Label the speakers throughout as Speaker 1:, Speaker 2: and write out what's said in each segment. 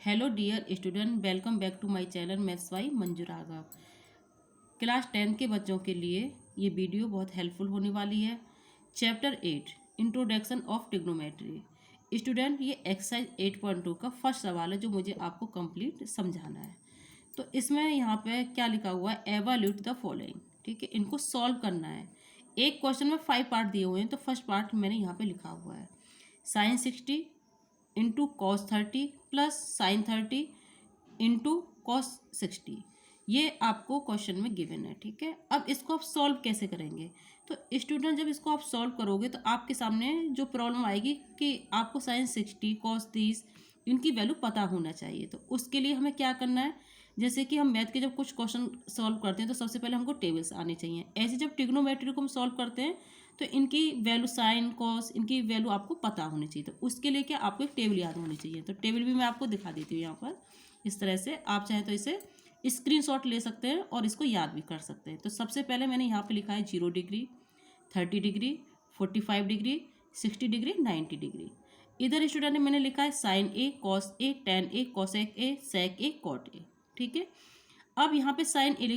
Speaker 1: Hello dear student, welcome back to my channel maths by Manju Raghav. Class 10 के बच्चों के लिए ये वीडियो बहुत हेल्पफुल होने वाली है। Chapter 8 introduction of trigonometry. Student, ये एक्सरसाइज 8.2 का फर्स्ट सवाल है जो मुझे आपको कंप्लीट समझाना है। तो इसमें यहाँ पे क्या लिखा हुआ है, एवैल्यूएट द फॉलोइंग। ठीक है, इनको सॉल्व करना है। एक क्वेश्चन में 5 पार्ट दिए हुए हैं, तो फर्स्ट पार्ट मैंने यहाँ पे लिखा हुआ है sine 60 into cos 30 plus sine 30 into cos 60। ये आपको क्वेश्चन में गिवन है। ठीक है, अब इसको आप सॉल्व कैसे करेंगे? तो स्टूडेंट, जब इसको आप सॉल्व करोगे तो आपके सामने जो प्रॉब्लम आएगी कि आपको साइन 60 कॉस 30 इनकी वैल्यू पता होना चाहिए। तो उसके लिए हमें क्या करना है, जैसे कि हम मैथ के जब कुछ क्वेश्चन सॉल्व करते हैं तो सबसे पहले हमको टेबल्स आने चाहिए। ऐसे जब ट्रिग्नोमेट्री को हम सॉल्व करते हैं तो इनकी वैल्यू साइन कॉस इनकी वैल्यू आपको पता होनी चाहिए। तो उसके लिए क्या आपको एक टेबल याद होनी चाहिए। तो टेबल भी मैं आपको दिखा देती हूँ यहाँ पर। इस तरह से आप चाहें तो इसे स्क्रीनशॉट ले सकते हैं और इसको याद भी कर सकते हैं। तो सबसे पहले मैंने यहाँ पे लिखा है 0 degree, 30 degree, 45 degree, 60 degree, 90 degree. इधर स्टूडेंट ने मैंने लिखा है sine A, cos A, tan A, cosec A, sec A, cot A. ठीक है, अब यहाँ पे साइन ए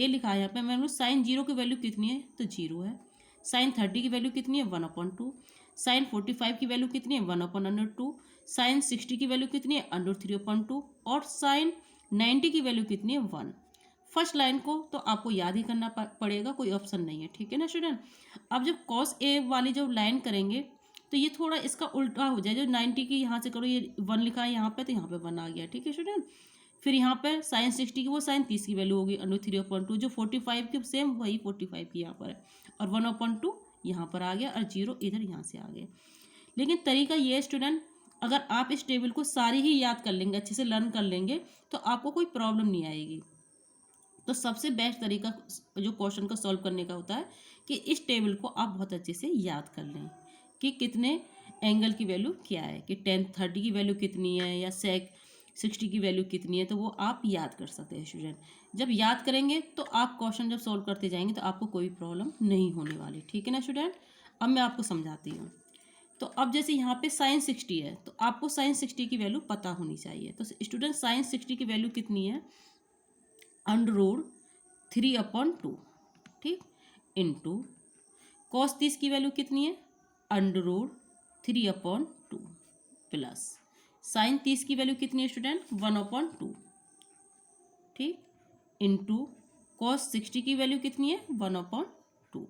Speaker 1: लिखा है। यहाँ पे मैंने साइन 0 की वैल्यू कितनी है, तो 0 है। साइन 30 की वैल्यू कितनी है, 1/2। साइन 45 की वैल्यू कितनी है, 1/√2। साइन 60 की वैल्यू कितनी है, √3/2। और साइन 90 की वैल्यू कितनी है, 1। फर्स्ट लाइन को तो आपको याद ही करना पड़ेगा, कोई ऑप्शन नहीं है। ठीक है ना स्टूडेंट। अब जब कॉस ए वाली जब लाइन करेंगे तो ये थोड़ा इसका उल्टा हो जाए। जो 90 की यहाँ से करो, ये 1 लिखा है यहाँ पे, तो यहाँ पे 1 आ गया। ठीक है स्टूडेंट। फिर यहाँ पर साइन 60 की वो साइन 30 की वैल्यू होगी √3/2। जो 45 की सेम वही 45 की यहाँ पर है, और 1/2 यहाँ पर आ गया, और 0 इधर यहाँ से आ गया। लेकिन तरीका ये है स्टूडेंट, अगर आप इस टेबल को सारी ही याद कर लेंगे, अच्छे से लर्न कर लेंगे, तो आपको कोई प्रॉब्लम नहीं आएगी। तो सबसे बेस्ट तरीका जो क्वेश्चन को सॉल्व करने का होता है कि इस टेबल को आप बहुत अच्छे से याद कर लें कि कितने एंगल की वैल्यू क्या है, कि टेन 30 की वैल्यू कितनी है, या सेक 60 की वैल्यू कितनी है। तो वो आप याद कर सकते हैं स्टूडेंट। जब याद करेंगे तो आप क्वेश्चन जब सॉल्व करते जाएंगे तो आपको कोई प्रॉब्लम नहीं होने वाली। ठीक है ना स्टूडेंट। अब मैं आपको समझाती हूँ। तो अब जैसे यहाँ पे साइन 60 है, तो आपको साइन 60 की वैल्यू पता होनी चाहिए। तो स्टूडेंट, साइन 60 की वैल्यू कितनी है, √3/2। ठीक, इंटू कॉस 30 की वैल्यू कितनी है, √3/2 प्लस साइन 30 की वैल्यू कितनी है स्टूडेंट, 1/2। ठीक, इंटू कॉस 60 की वैल्यू कितनी है, 1/2।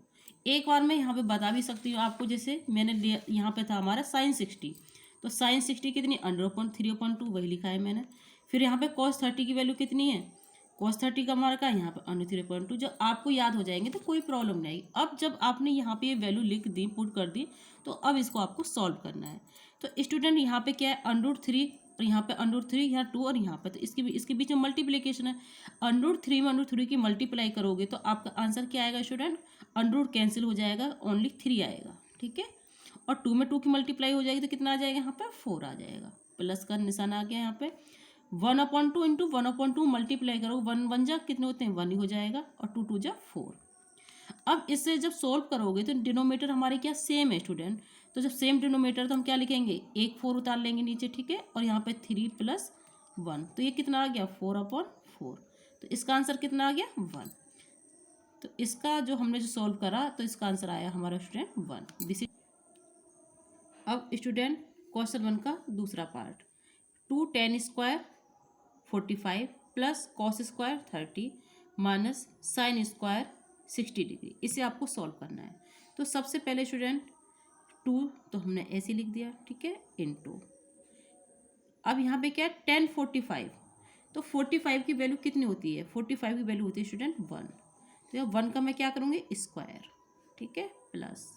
Speaker 1: एक बार मैं यहाँ पे बता भी सकती हूँ आपको, जैसे मैंने यहाँ पे था हमारा साइन 60, तो साइन 60 कितनी, √3/2 वही लिखा है मैंने। फिर यहाँ पे कॉस 30 की वैल्यू कितनी है, कॉस 30 का मार्क है यहाँ पे √3/2। जब आपको याद हो जाएंगे तो कोई प्रॉब्लम नहीं आएगी। अब जब आपने यहाँ पे ये वैल्यू लिख दी, पुट कर दी, तो अब इसको आपको सॉल्व करना है। तो स्टूडेंट, यहाँ पे क्या है, √3 और यहाँ पे √3, यहाँ 2 और यहाँ पे, तो इसके बीच में मल्टीप्लिकेशन है। √3 में √3 की मल्टीप्लाई करोगे तो आपका आंसर क्या आएगा स्टूडेंट, √ कैंसिल हो जाएगा, ओनली 3 आएगा। ठीक है, और 2 में 2 की मल्टीप्लाई हो जाएगी तो कितना आ जाएगा, यहाँ पे 4 आ जाएगा। प्लस का निशान आ गया यहाँ पे। 1/2 इंटू 1/2 मल्टीप्लाई करो, 1 1 जा कितने होते हैं, 1 ही हो जाएगा, और 2 2 जा 4। अब इससे जब सोल्व करोगे तो डिनोमीटर हमारे क्या सेम है स्टूडेंट। तो जब सेम डिनोमीटर तो हम क्या लिखेंगे, एक 4 उतार लेंगे नीचे। ठीक है, और यहाँ पे 3 + 1, तो ये कितना आ गया, 4/4। तो इसका आंसर कितना आ गया, 1। तो इसका जो हमने जो सॉल्व करा तो इसका आंसर आया हमारा स्टूडेंट 1। This is. अब स्टूडेंट, क्वेश्चन 1 का दूसरा part, 2 tan square 45 plus cos square 30 minus sine square 60 degree, इसे आपको सॉल्व करना है। तो सबसे पहले स्टूडेंट 2 तो हमने ऐसे लिख दिया। ठीक है, इनटू, अब यहाँ पे क्या है, 10 45, तो 45 की वैल्यू कितनी होती है, 45 की वैल्यू होती है स्टूडेंट 1। तो यहाँ 1 का मैं क्या करूँगी, स्क्वायर। ठीक है, प्लस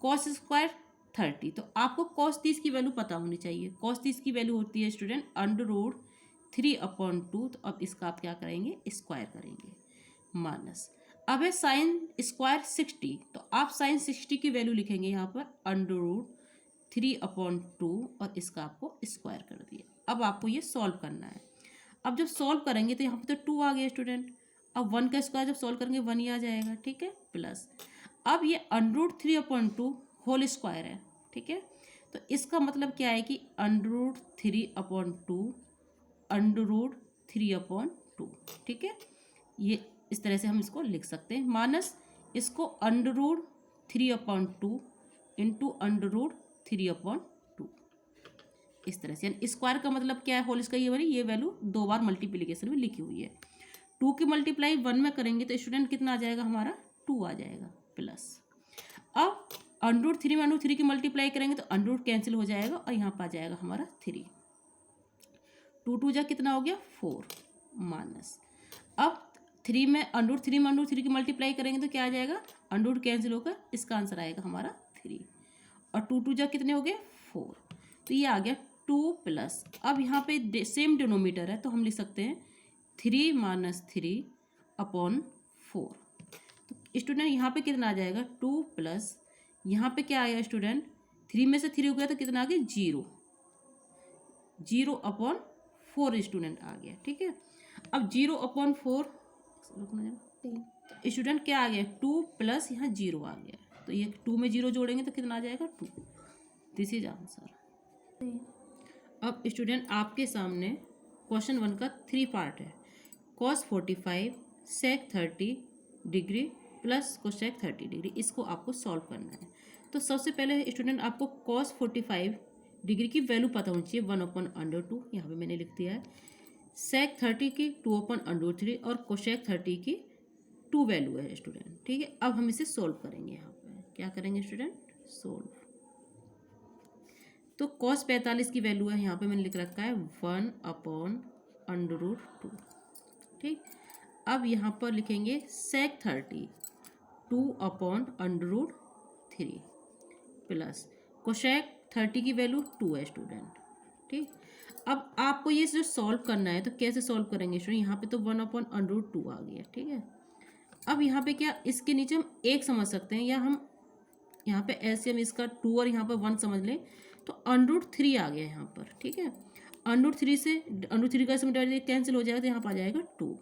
Speaker 1: कॉस स्क्वायर 30, तो आपको कॉस 30 की वैल्यू पता होनी चाहिए। कॉस 30 की वैल्यू होती है स्टूडेंट √3/2। तो अब इसका आप क्या करेंगे, स्क्वायर करेंगे, माइनस। अब है साइन स्क्वायर 60, तो आप साइन 60 की वैल्यू लिखेंगे यहाँ पर √3/2, और इसका आपको स्क्वायर कर दिया। अब आपको ये सॉल्व करना है। अब जब सॉल्व करेंगे तो यहाँ पे तो 2 आ गया स्टूडेंट। अब 1 का स्क्वायर जब सॉल्व करेंगे 1 ही आ जाएगा। ठीक है, प्लस अब ये √3/2 होल स्क्वायर है। ठीक है, तो इसका मतलब क्या है कि √3/2 √3/2। ठीक है, ये इस तरह से हम इसको लिख सकते हैं, माइनस इसको √3/2 इंटू √3/2 इस तरह से। यानी स्क्वायर का मतलब क्या है, होल इसका ये वाली ये वैल्यू 2 बार मल्टीप्लीकेशन में लिखी हुई है। 2 की मल्टीप्लाई 1 में करेंगे तो स्टूडेंट कितना आ जाएगा हमारा 2 आ जाएगा प्लस। अब √3 में √3 की मल्टीप्लाई करेंगे तो √ कैंसिल हो जाएगा और यहाँ पर आ जाएगा हमारा 3। 2 2 जा कितना हो गया 4 माइनस। अब 3 में √3 की मल्टीप्लाई करेंगे तो क्या आ जाएगा, √ कैंसिल होकर इसका आंसर आएगा हमारा 3 और 2 2 जा कितने हो गए 4, तो ये आ गया 2 प्लस। अब यहाँ पे सेम डिनोमीटर है तो हम लिख सकते हैं 3 - 3/4। तो स्टूडेंट यहाँ पे कितना आ जाएगा 2 प्लस, यहाँ पे क्या आया स्टूडेंट 3 में से 3 हो गया तो कितना आ गया 0/4 स्टूडेंट आ गया। ठीक है, अब 0/4 स्टूडेंट क्या आ गया 2 प्लस यहाँ 0 आ गया, तो ये 2 में 0 जोड़ेंगे तो कितना आ जाएगा 2। This is answer. अब स्टूडेंट आपके सामने क्वेश्चन 1 का 3 पार्ट है। cos 45 sec 30 degree plus cosec 30 degree, इसको आपको सॉल्व करना है। तो सबसे पहले स्टूडेंट आपको cos 45 डिग्री की वैल्यू पता होनी चाहिए 1/√2, यहाँ पे मैंने लिख दिया है। sec 30 की 2/√3 और कोसेक 30 की 2 वैल्यू है स्टूडेंट। ठीक है, अब हम इसे सोल्व करेंगे। यहाँ पे क्या करेंगे स्टूडेंट सोल्व। तो cos 45 की वैल्यू है यहाँ पे मैंने लिख रखा है 1/√2। ठीक, अब यहाँ पर लिखेंगे sec 30 2/√3 प्लस कोसेक 30 की वैल्यू 2 है स्टूडेंट। ठीक, अब आपको ये जो सॉल्व करना है तो कैसे सॉल्व करेंगे स्टूडेंट, यहाँ पे तो 1/√2 आ गया। ठीक है, अब यहाँ पे क्या इसके नीचे हम 1 समझ सकते हैं, या हम यहाँ पे ऐसे हम इसका 2 और यहाँ पर 1 समझ लें तो √3 आ गया यहाँ पर। ठीक है, √3 से √3 का इसमें डिवाइड कैंसिल हो जाएगा तो यहाँ पर आ जाएगा 2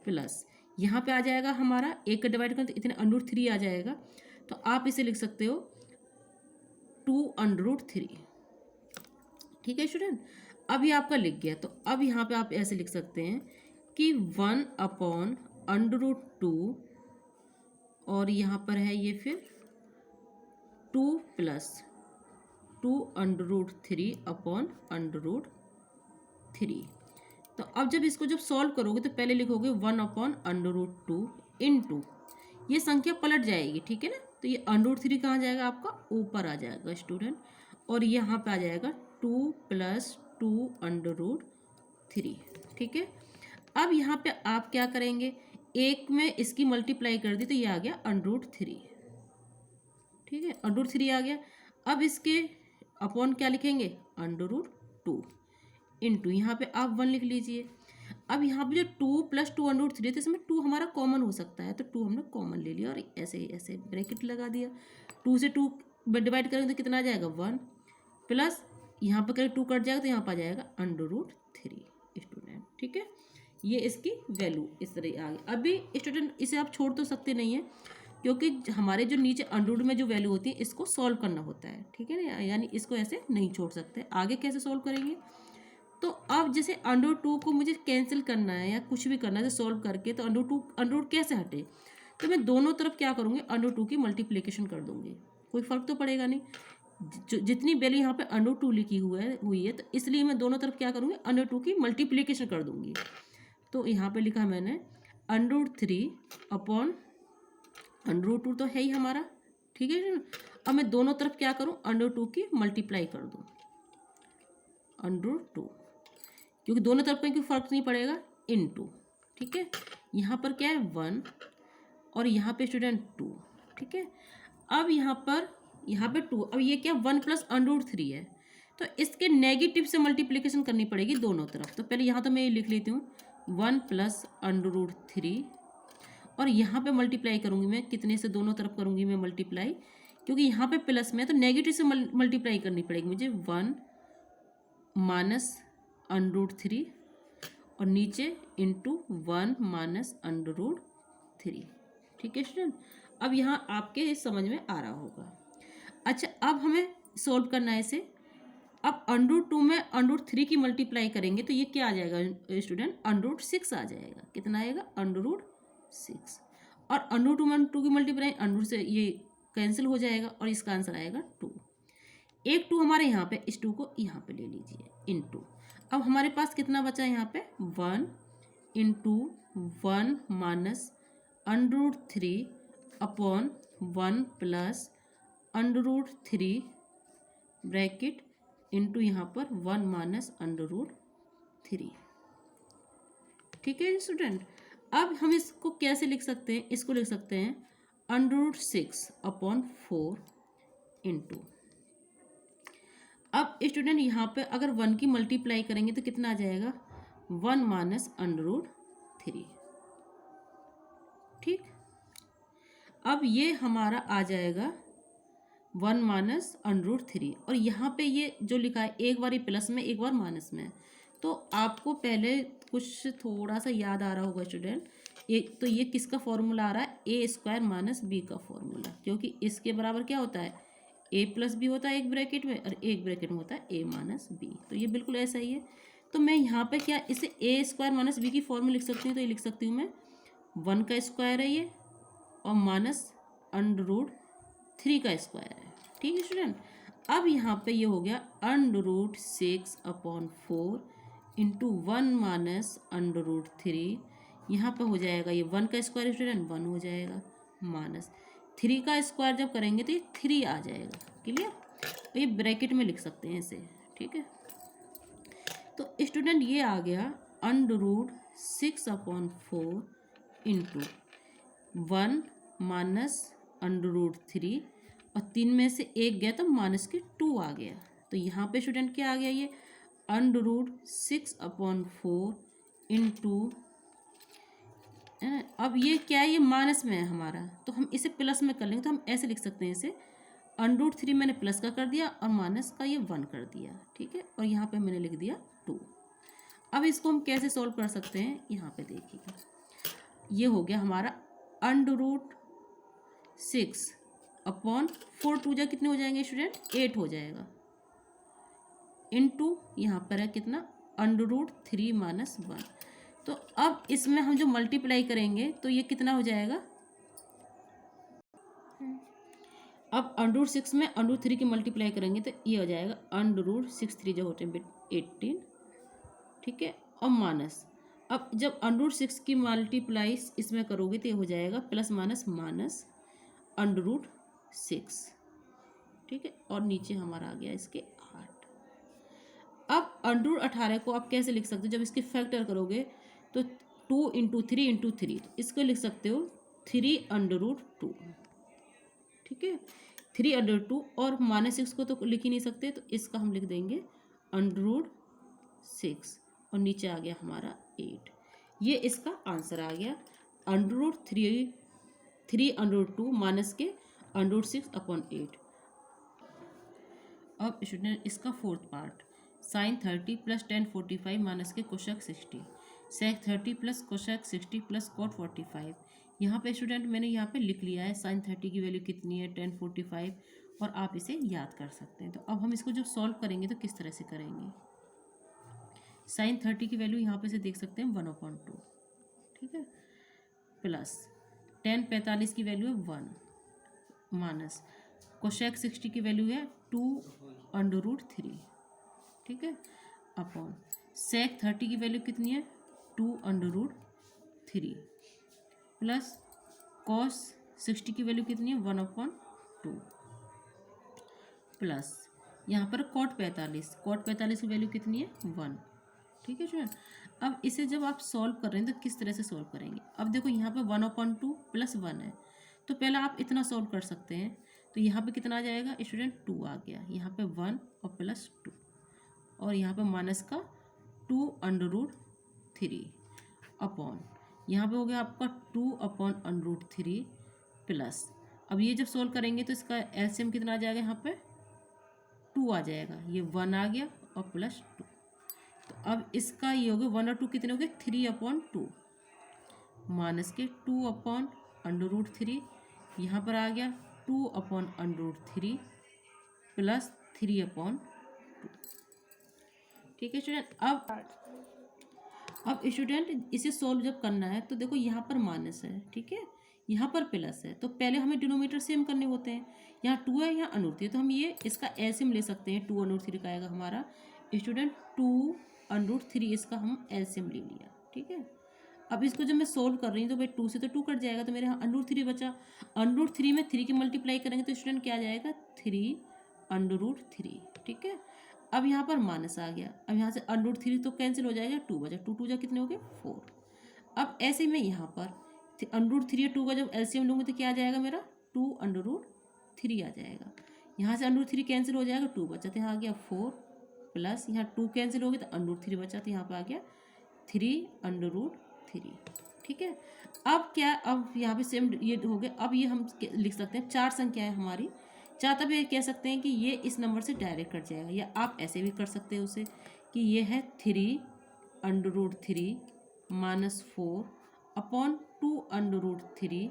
Speaker 1: प्लस यहाँ पे आ जाएगा हमारा 1 का डिवाइड करें तो इतने √3 आ जाएगा, तो आप इसे लिख सकते हो 2/3। ठीक है स्टूडेंट, अब ये आपका लिख गया, तो अब यहाँ पे आप ऐसे लिख सकते हैं कि 1/√2 और यहाँ पर है ये फिर 2 प्लस 2/3/√3। तो अब जब इसको जब सॉल्व करोगे तो पहले लिखोगे 1/√2 इंटू, ये संख्या पलट जाएगी। ठीक है ना, तो ये √3 कहाँ जाएगा आपका ऊपर आ जाएगा स्टूडेंट, और यहाँ पे आ जाएगा 2 प्लस 2/3। ठीक है, अब यहाँ पे आप क्या करेंगे, एक में इसकी मल्टीप्लाई कर दी तो ये आ गया √3। ठीक है, √3 आ गया। अब इसके अपॉन क्या लिखेंगे √2 इंटू, यहाँ पे आप 1 लिख लीजिए। अब यहाँ पे जो 2 प्लस 2/3 तो इसमें 2 हमारा कॉमन हो सकता है, तो 2 हमने कॉमन ले लिया और ऐसे ऐसे ब्रैकेट लगा दिया। 2 से 2 डिवाइड करेंगे तो कितना आ जाएगा 1 प्लस यहाँ पर करें 2 कट जाएगा तो यहाँ पर आ जाएगा √3 स्टूडेंट। ठीक है, ये इसकी वैल्यू इस तरह आ गई। अभी स्टूडेंट इसे आप छोड़ तो सकते नहीं है, क्योंकि हमारे जो नीचे √ में जो वैल्यू होती है इसको सॉल्व करना होता है। ठीक है ना, यानी इसको ऐसे नहीं छोड़ सकते। आगे कैसे सॉल्व करेंगे, तो अब जैसे √2 को मुझे कैंसिल करना है या कुछ भी करना है सॉल्व करके, तो √2 कैसे हटे, तो मैं दोनों तरफ क्या करूँगी √2 की मल्टीप्लिकेशन कर दूँगी, कोई फ़र्क तो पड़ेगा नहीं। जितनी वैल्यू यहाँ पे √2 लिखी हुई है तो इसलिए मैं दोनों तरफ क्या करूँगी √2 की मल्टीप्लिकेशन कर दूँगी। तो यहाँ पे लिखा मैंने √3/√2 तो है ही हमारा। ठीक है, अब मैं दोनों तरफ क्या करूँ √2 की मल्टीप्लाई कर दूँ √2, क्योंकि दोनों तरफ में कोई फर्क नहीं पड़ेगा इनटू। ठीक है, यहाँ पर क्या है 1 और यहाँ पे स्टूडेंट 2। ठीक है, अब यहाँ पे 2, अब ये क्या 1 प्लस √3 है, तो इसके नेगेटिव से मल्टीप्लिकेशन करनी पड़ेगी दोनों तरफ। तो पहले यहाँ तो मैं ये लिख लेती हूँ 1 प्लस √3 और यहाँ पे मल्टीप्लाई करूँगी मैं, कितने से दोनों तरफ करूँगी मैं मल्टीप्लाई, क्योंकि यहाँ पे प्लस में है तो नेगेटिव से मल्टीप्लाई करनी पड़ेगी मुझे। 1 माइनस √3 और नीचे इंटू 1 माइनस √3। ठीक है स्टूडेंट, अब यहाँ आपके समझ में आ रहा होगा। अच्छा, अब हमें सोल्व करना है इसे, अब √2 में √3 की मल्टीप्लाई करेंगे तो ये क्या आ जाएगा स्टूडेंट, √6 आ जाएगा। कितना आएगा, √6। और √2 में √2 की मल्टीप्लाई √ से ये कैंसिल हो जाएगा और इसका आंसर आएगा 2। एक 2 हमारे यहाँ पे, इस 2 को यहाँ पे ले लीजिए इन 2। अब हमारे पास कितना बचा है यहाँ पे, 1 × 1 minus √3 upon 1 plus √3 bracket into यहाँ पर 1 माइनस √3। ठीक है स्टूडेंट। अब हम इसको कैसे लिख सकते हैं, इसको लिख सकते हैं √6 अपॉन 4 इंटू, अब स्टूडेंट यहाँ पे अगर 1 की मल्टीप्लाई करेंगे तो कितना आ जाएगा, 1 माइनस √3। ठीक, अब ये हमारा आ जाएगा 1 माइनस √3। और यहाँ पे ये जो लिखा है एक बार ये प्लस में एक बार माइनस में, तो आपको पहले कुछ थोड़ा सा याद आ रहा होगा स्टूडेंट। एक तो ये किसका फॉर्मूला आ रहा है, a² माइनस b का फॉर्मूला, क्योंकि इसके बराबर क्या होता है, a प्लस बी होता है एक ब्रैकेट में, और एक ब्रैकेट में होता है a माइनस बी। तो ये बिल्कुल ऐसा ही है। तो मैं यहाँ पे क्या इसे a² माइनस बी की फॉर्मूला लिख सकती हूँ, तो ये लिख सकती हूँ मैं 1 का स्क्वायर है ये, और माइनस √3 का स्क्वायर है। ठीक है स्टूडेंट। अब यहाँ पे ये हो गया √6 अपॉन 4 इंटू 1 माइनस √3। यहाँ पे हो जाएगा ये 1 का स्क्वायर स्टूडेंट 1 हो जाएगा, माइनस 3 का स्क्वायर जब करेंगे तो ये 3 आ जाएगा। क्लियर, ये ब्रैकेट में लिख सकते हैं इसे। ठीक है, तो स्टूडेंट ये आ गया √6 अपॉन 4 इंटू 1 माइनस √3, और 3 में से एक गया तो माइनस के 2 आ गया। तो यहाँ पे स्टूडेंट क्या आ गया, ये √6 अपॉन 4 इंटू, अब ये क्या है, ये माइनस में है हमारा, तो हम इसे प्लस में कर लेंगे। तो हम ऐसे लिख सकते हैं इसे √3 मैंने प्लस का कर दिया और माइनस का ये 1 कर दिया। ठीक है, और यहाँ पे मैंने लिख दिया 2। अब इसको हम कैसे सॉल्व कर सकते हैं, यहाँ पे देखिएगा, ये हो गया हमारा √6 अपॉन 4, 2 जा कितने हो जाएंगे स्टूडेंट, 8 हो जाएगा, इंटू यहाँ पर है कितना √3 माइनस 1। तो अब इसमें हम जो मल्टीप्लाई करेंगे तो ये कितना हो जाएगा, अब √6 में √3 की मल्टीप्लाई करेंगे तो ये हो जाएगा √6 3 जो होते हैं 18। ठीक है, और माइनस, अब जब √6 की मल्टीप्लाई इसमें करोगे तो ये हो जाएगा प्लस माइनस माइनस √6। ठीक है, और नीचे हमारा आ गया इसके 8। अब √18 को आप कैसे लिख सकते हो, जब इसके फैक्टर करोगे तो 2 × 3 × 3, तो इसको लिख सकते हो 3√2। ठीक है, 3√2, और -6 को तो लिख ही नहीं सकते, तो इसका हम लिख देंगे √6, और नीचे आ गया हमारा 8। ये इसका आंसर आ गया √3 माइनस के √6 अपॉन 8। अब स्टूडेंट इसका fourth part, sin 30 plus tan 45 minus के cosec 60, sec 30 plus cosec 60 plus cot 45। यहाँ पे स्टूडेंट मैंने यहाँ पे लिख लिया है sin 30 की वैल्यू कितनी है, tan 45, और आप इसे याद कर सकते हैं। तो अब हम इसको जब सॉल्व करेंगे तो किस तरह से करेंगे, sin 30 की वैल्यू यहाँ पे से देख सकते हैं 1/2। ठीक है, प्लस tan 45 की वैल्यू है 1, माइनस कोशेक 60 की वैल्यू है 2√3। ठीक है, अपॉन सेक 30 की वैल्यू कितनी है 2√3, प्लस कॉस 60 की वैल्यू कितनी है 1/2, प्लस यहाँ पर कॉट 45 की वैल्यू कितनी है 1। ठीक है स्टूडेंट, अब इसे जब आप सॉल्व कर रहे हैं तो किस तरह से सॉल्व करेंगे, अब देखो यहाँ पे 1/2 प्लस 1 है, तो पहले आप इतना सॉल्व कर सकते हैं। तो यहाँ पे कितना आ जाएगा स्टूडेंट 2 आ गया, यहाँ पे 1 और प्लस 2, और यहाँ पे माइनस का 2√3 अपॉन, यहाँ पे हो गया आपका 2/√3 प्लस, अब ये जब सॉल्व करेंगे तो इसका एलसीएम कितना आ जाएगा, यहाँ पे 2 आ जाएगा, ये 1 आ गया और प्लस 2। तो अब इसका ये हो गया 1 और 2 कितने हो गए 3/2, माइनस के 2/√3, यहाँ पर आ गया 2/√3 प्लस 3/2। 2। ठीक है स्टूडेंट। अब स्टूडेंट इसे सॉल्व जब करना है तो देखो यहाँ पर माइनस है, ठीक है, यहाँ पर प्लस है, तो पहले हमें डिनोमिनेटर सेम करने होते हैं। यहाँ 2 है, यहाँ √3 है, तो हम ये इसका एलसीएम ले सकते हैं। 2 √3 का आएगा हमारा स्टूडेंट 2 √3, इसका हम एलसीएम ले लिया। ठीक है, अब इसको जब मैं सोल्व कर रही हूँ तो भाई 2 से तो 2 कट जाएगा, तो मेरे यहाँ √3 बचा। √3 में 3 की मल्टीप्लाई करेंगे तो स्टूडेंट क्या आ जाएगा 3 √3। ठीक है, अब यहाँ पर माइनस आ गया। अब यहाँ से √3 तो कैंसिल हो जाएगा, 2 बचा, 2 2 जा कितने हो गए 4। अब ऐसे में यहाँ पर √3 और 2 का जब एलसीएम लूँगी तो क्या आ जाएगा मेरा 2 √3 आ जाएगा। यहाँ से √3 कैंसिल हो जाएगा, 2 बचा, तो यहाँ आ गया 4 प्लस यहाँ 2 कैंसिल हो गया तो √3 बचा, तो यहाँ पर आ गया 3 √3। ठीक है, अब क्या, अब यहाँ पे सेम ये हो गया। अब ये हम लिख सकते हैं 4 संख्या है हमारी, 4, तब ये कह सकते हैं कि ये इस नंबर से डायरेक्ट कट जाएगा, या आप ऐसे भी कर सकते हो उसे कि ये है 3 √3 -4 अपॉन 2 √3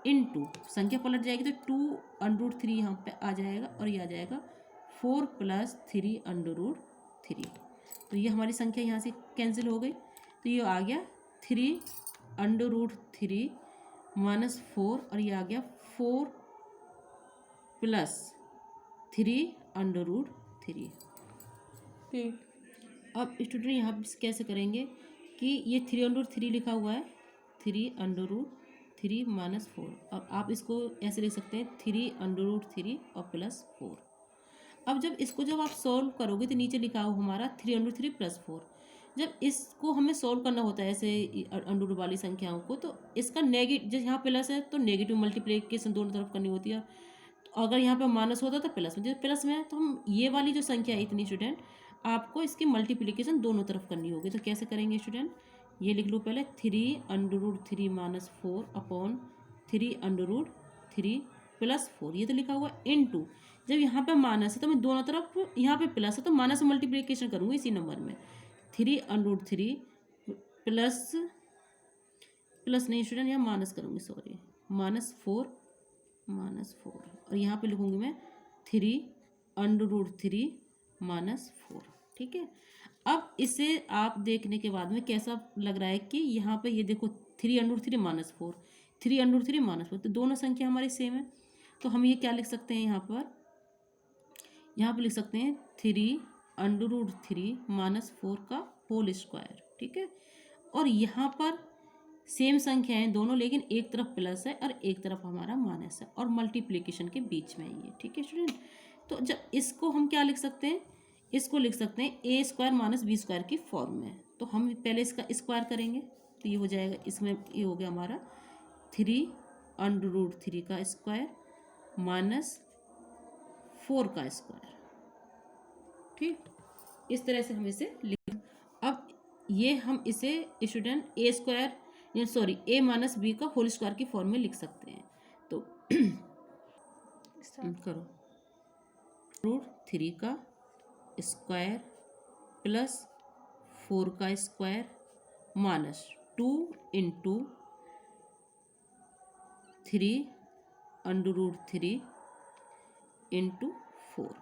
Speaker 1: इंटू, संख्या पलट जाएगी तो 2 √3 यहाँ पे आ जाएगा और ये आ जाएगा 4 + 3 √3। तो ये हमारी संख्या यहाँ से कैंसिल हो गई, तो ये आ गया 3 √3 -4 और ये आ गया 4 + 3 √3।
Speaker 2: ठीक।
Speaker 1: अब स्टूडेंट यहाँ पे कैसे करेंगे कि ये 3 √3 लिखा हुआ है, 3 √3 -4। अब आप इसको ऐसे लिख सकते हैं 3 √3 और +4। अब जब आप सॉल्व करोगे तो नीचे लिखा हो हमारा 3 √3 +4। जब इसको हमें सॉल्व करना होता है ऐसे अंडर वाली संख्याओं को, तो इसका नेगेटिव, जैसे यहाँ प्लस है तो नेगेटिव मल्टीप्लिकेशन दोनों तरफ करनी होती है। तो अगर यहाँ पे माइनस होता तो प्लस में, जैसे प्लस में है तो हम ये वाली जो संख्या है इतनी स्टूडेंट आपको इसकी मल्टीप्लिकेशन दोनों तरफ करनी होगी। तो कैसे करेंगे स्टूडेंट, ये लिख लो पहले 3 √3 -4 अपॉन 3 √3 +4, ये तो लिखा हुआ इनटू, जब यहाँ पे माइनस है तो मैं दोनों तरफ, यहाँ पे प्लस है तो माइनस मल्टीप्लिकेशन करूँगी इसी नंबर में। 3 √3 प्लस नहीं स्टूडेंट, यहाँ माइनस करूँगी, सॉरी, -4 और यहाँ पे लिखूँगी मैं 3 √3 -4। ठीक है, अब इसे आप देखने के बाद में कैसा लग रहा है कि यहाँ पे ये देखो 3 √3 -4, 3 √3 -4, तो दोनों संख्या हमारी सेम है। तो हम ये क्या लिख सकते हैं, यहाँ पर लिख सकते हैं 3 √3 -4 का होल स्क्वायर। ठीक है, और यहाँ पर सेम संख्या है दोनों, लेकिन एक तरफ प्लस है और एक तरफ हमारा माइनस है, और मल्टीप्लिकेशन के बीच में है ये। ठीक है स्टूडेंट, तो जब इसको हम क्या लिख सकते हैं, इसको लिख सकते हैं a² - b² की फॉर्म में। तो हम पहले इसका स्क्वायर करेंगे तो ये हो जाएगा, इसमें ये हो गया हमारा 3 √3 का स्क्वायर -4 का स्क्वायर। ठीक, इस तरह से हम इसे लिख, अब ये हम इसे स्टूडेंट a² a - b का होल स्क्वायर की फॉर्म में लिख सकते हैं। तो करो √3 का स्क्वायर +4 का स्क्वायर -2 × 3 √3 × 4,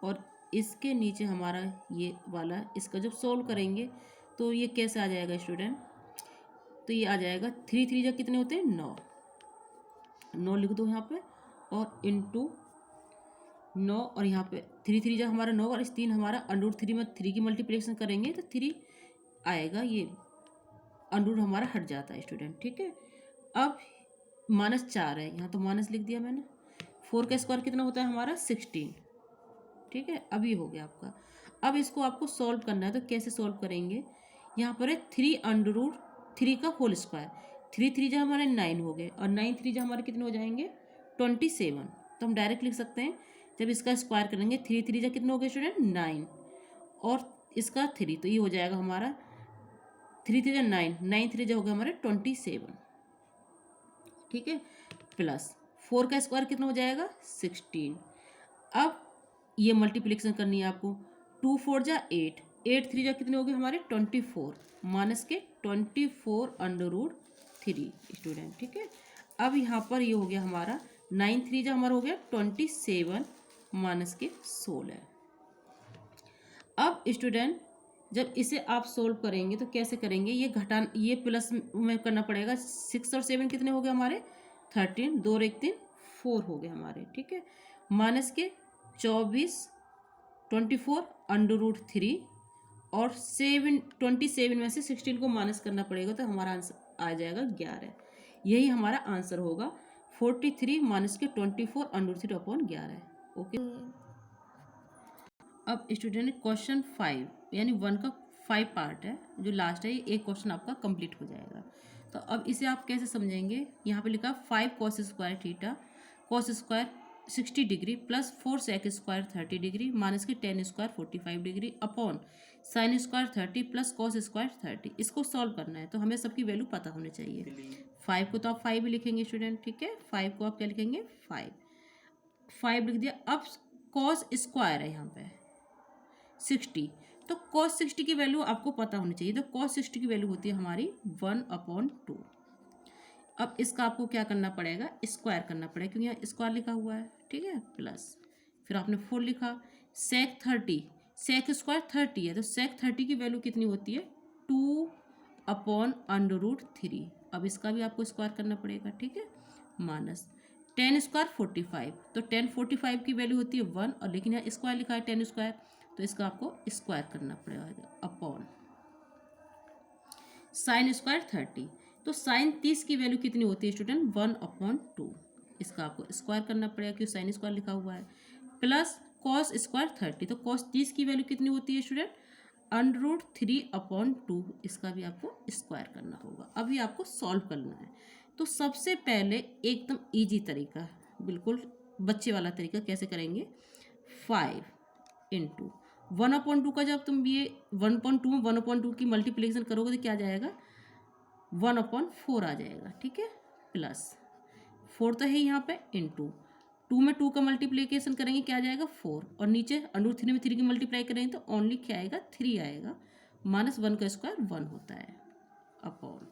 Speaker 1: और इसके नीचे हमारा ये वाला, इसका जब सॉल्व करेंगे तो ये कैसे आ जाएगा स्टूडेंट, तो ये आ जाएगा 3 3 जा कितने होते हैं 9 लिख दो यहाँ पे, और इंटू 9, और यहाँ पे 3 3 जा हमारा 9, और इस 3 हमारा √3 में 3 की मल्टीप्लिकेशन करेंगे तो 3 आएगा, ये अंडर हमारा हट जाता है स्टूडेंट। ठीक है, अब -4 है, यहाँ तो माइनस लिख दिया मैंने। 4 का स्क्वायर कितना होता है हमारा 16। ठीक है, अब ये हो गया आपका। अब इसको आपको सॉल्व करना है, तो कैसे सॉल्व करेंगे, यहाँ पर है 3 √3 का होल स्क्वायर, 3 3 जा हमारे 9 हो गए, और 9 3 जा हमारे कितने हो जाएंगे 27। तो हम डायरेक्ट लिख सकते हैं, जब इसका स्क्वायर करेंगे 3 3 जा कितने हो गए स्टूडेंट 9, और इसका 3, तो ये हो जाएगा हमारा 3 3 जा 9, 9 3 जा हो गया हमारे 27। ठीक है, प्लस 4 का स्क्वायर कितना हो जाएगा 16। अब ये मल्टीप्लिकेशन करनी है आपको, 2 4 जा 8, 8 3 जा कितने हो गए हमारे 24, माइनस के 24 √3 स्टूडेंट। ठीक है, अब यहाँ पर ये हो गया हमारा 9 3 जा हमारा हो गया 27 माइनस के 16। अब स्टूडेंट जब इसे आप सोल्व करेंगे तो कैसे करेंगे, ये प्लस में करना पड़ेगा। 6 और 7 कितने हो गए हमारे, 13, 2 और 1 3, 4 हो गए हमारे, ठीक है। माइनस के 24, 24 √3 और 27 में से 16 को माइनस करना पड़ेगा तो हमारा आंसर आ जाएगा 11। यही हमारा आंसर होगा 43 माइनस के 24 √3/11। ओके। अब स्टूडेंट क्वेश्चन 5 यानी 1 का 5 पार्ट है, जो लास्ट है, एक क्वेश्चन आपका कंप्लीट हो जाएगा। तो अब इसे आप कैसे समझेंगे, यहाँ पे लिखा 5 cos square theta cos square 60 degree plus 4 sec square 30 degree minus के 10 square 45 degree upon sine square 30 plus cos square 30। इसको सॉल्व करना है तो हमें सबकी वैल्यू पता होनी चाहिए। 5 को तो आप 5 ही लिखेंगे स्टूडेंट, ठीक है। 5 को आप क्या लिखेंगे, 5 लिख दिया। अब cos स्क्वायर है यहाँ पे 60, तो cos 60 की वैल्यू आपको पता होनी चाहिए। तो cos 60 की वैल्यू होती है हमारी 1/2। अब इसका आपको क्या करना पड़ेगा, स्क्वायर करना पड़ेगा, क्योंकि यहाँ स्क्वायर लिखा हुआ है, ठीक है। प्लस फिर आपने 4 लिखा, sec 30, sec स्क्वायर 30 है तो sec 30 की वैल्यू कितनी होती है, 2/√3। अब इसका भी आपको स्क्वायर करना पड़ेगा, ठीक है। माइनस 10 स्क्वायर 45, तो 10 45 की वैल्यू होती है 1, और लेकिन यहाँ स्क्वायर लिखा है 10 स्क्वायर, तो इसका आपको स्क्वायर करना पड़ेगा अपॉन साइन स्क्वायर 30। तो साइन 30 की वैल्यू कितनी होती है स्टूडेंट, 1/2। इसका आपको स्क्वायर करना पड़ेगा क्योंकि साइन स्क्वायर लिखा हुआ है। प्लस कॉस स्क्वायर 30, तो कॉस 30 की वैल्यू कितनी होती है स्टूडेंट, √3/2। इसका भी आपको स्क्वायर करना होगा। अभी आपको सॉल्व करना है। तो सबसे पहले एकदम ईजी तरीका, बिल्कुल बच्चे वाला तरीका कैसे करेंगे, 5 × 1/2 का जब तुम ये 1/2 में 1/2 की मल्टीप्लिकेशन करोगे तो क्या आ जाएगा, 1/4 आ जाएगा, ठीक है। प्लस 4 तो है यहाँ पे, इंटू 2 में 2 का मल्टीप्लिकेशन करेंगे क्या आ जाएगा, 4, और नीचे √3 में 3 की मल्टीप्लाई करेंगे तो ओनली क्या आएगा, 3 आएगा। माइनस 1 का स्क्वायर 1 होता है अपॉन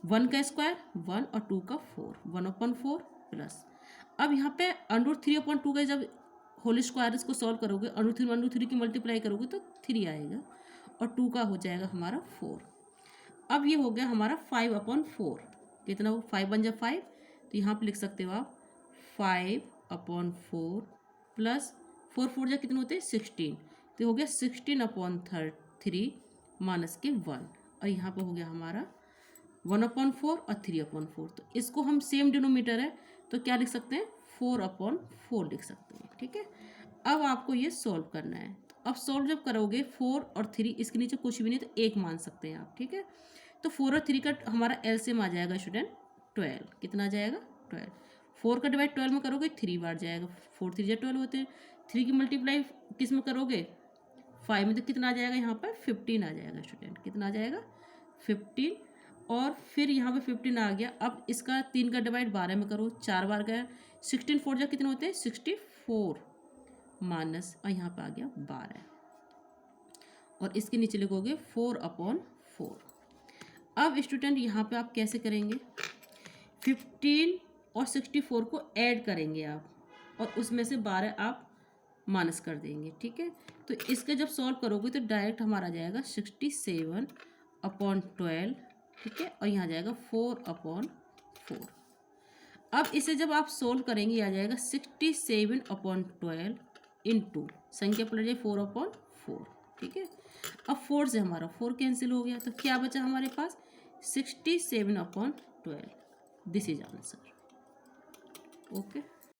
Speaker 1: 1 का स्क्वायर 1 और 2 का 4, 1/4 प्लस। अब यहाँ पे √3/2 का जब होल स्क्वायर इसको सॉल्व करोगे, √3 की मल्टीप्लाई करोगे तो 3 आएगा, और 2 का हो जाएगा हमारा 4। अब ये हो गया हमारा 5/4, कितना हो, 5 बन जाए 5, तो यहाँ पे लिख सकते हो आप 5/4 प्लस 4 4 जा कितने होते हैं 16, तो हो गया 16/3 माइनस के 1, और यहाँ पे हो गया हमारा 1/4 और 3/4। तो इसको हम सेम डिनोमीटर है तो क्या लिख सकते हैं, 4/4 लिख सकते हैं, ठीक है। अब आपको ये सॉल्व करना है। अब सॉल्व जब करोगे 4 और 3 इसके नीचे कुछ भी नहीं तो 1 मान सकते हैं आप, ठीक है। तो 4 और 3 का हमारा एलसीएम आ जाएगा स्टूडेंट 12, कितना आ जाएगा 12। 4 का डिवाइड 12 में करोगे 3 बार जाएगा, 4 3 12 होते हैं। 3 की मल्टीप्लाई किस में करोगे, 5 में, तो कितना आ जाएगा यहाँ पर 15 आ जाएगा स्टूडेंट, कितना आ जाएगा 15, और फिर यहाँ पे 15 आ गया। अब इसका 3 का डिवाइड 12 में करो, 4 बार गया, 16 4 जा कितने होते हैं 64 माइनस, और यहाँ पे आ गया 12, और इसके नीचे लिखोगे 4/4। अब स्टूडेंट यहाँ पे आप कैसे करेंगे, 15 और 64 को ऐड करेंगे आप, और उसमें से 12 आप माइनस कर देंगे, ठीक है। तो इसका जब सॉल्व करोगे तो डायरेक्ट हमारा जाएगा 67/12, ठीक है, और यहाँ जाएगा 4/4। अब इसे जब आप सोल्व करेंगे आ जाएगा 67/12 इंटू संख्या पलट जाए 4/4, ठीक है। अब 4 से हमारा 4 कैंसिल हो गया, तो क्या बचा हमारे पास 67/12। This is answer. ओके।